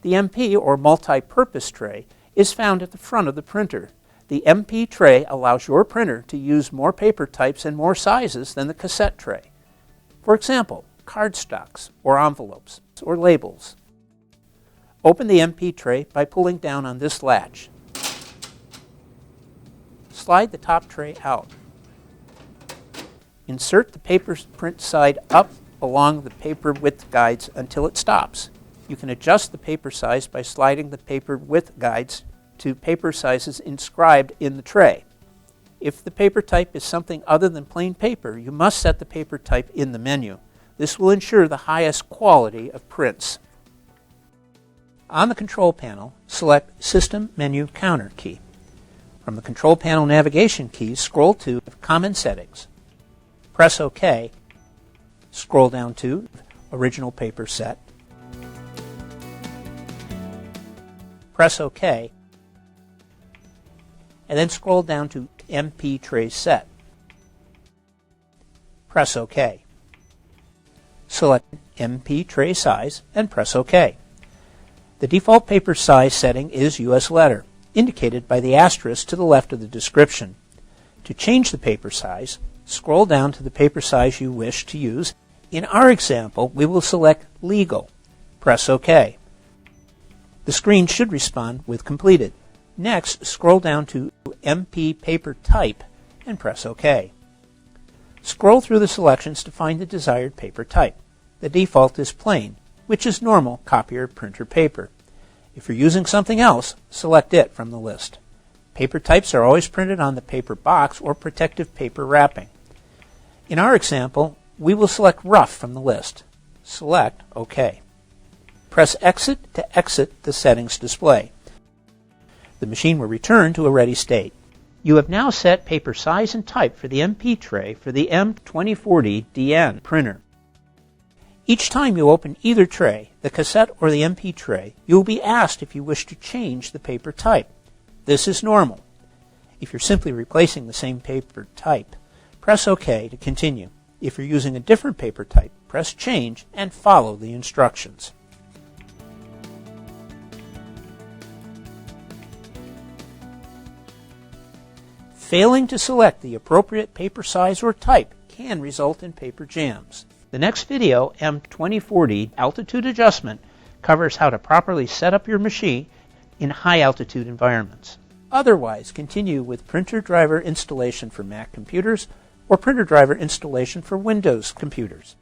The MP, or multi-purpose tray, is found at the front of the printer. The MP tray allows your printer to use more paper types and more sizes than the cassette tray. For example, cardstocks, or envelopes, or labels. Open the MP tray by pulling down on this latch. Slide the top tray out. Insert the paper print side up along the paper width guides until it stops. You can adjust the paper size by sliding the paper width guides to paper sizes inscribed in the tray. If the paper type is something other than plain paper, you must set the paper type in the menu. This will ensure the highest quality of prints. On the control panel, select System Menu Counter key. From the control panel navigation keys, scroll to Common Settings. Press OK. Scroll down to Original Paper Set. Press OK. And then scroll down to MP Tray Set. Press OK. Select MP Tray Size and press OK. The default paper size setting is US letter, indicated by the asterisk to the left of the description. To change the paper size, scroll down to the paper size you wish to use. In our example, we will select Legal. Press OK. The screen should respond with Completed. Next, scroll down to MP Paper Type and press OK. Scroll through the selections to find the desired paper type. The default is plain, which is normal copier printer paper. If you're using something else, select it from the list. Paper types are always printed on the paper box or protective paper wrapping. In our example, we will select Rough from the list. Select OK. Press Exit to exit the settings display. The machine will return to a ready state. You have now set paper size and type for the MP tray for the M2040dn printer. Each time you open either tray, the cassette or the MP tray, you will be asked if you wish to change the paper type. This is normal. If you're simply replacing the same paper type, press OK to continue. If you're using a different paper type, press Change and follow the instructions. Failing to select the appropriate paper size or type can result in paper jams. The next video, M2040 Altitude Adjustment, covers how to properly set up your machine in high-altitude environments. Otherwise, continue with printer driver installation for Mac computers or printer driver installation for Windows computers.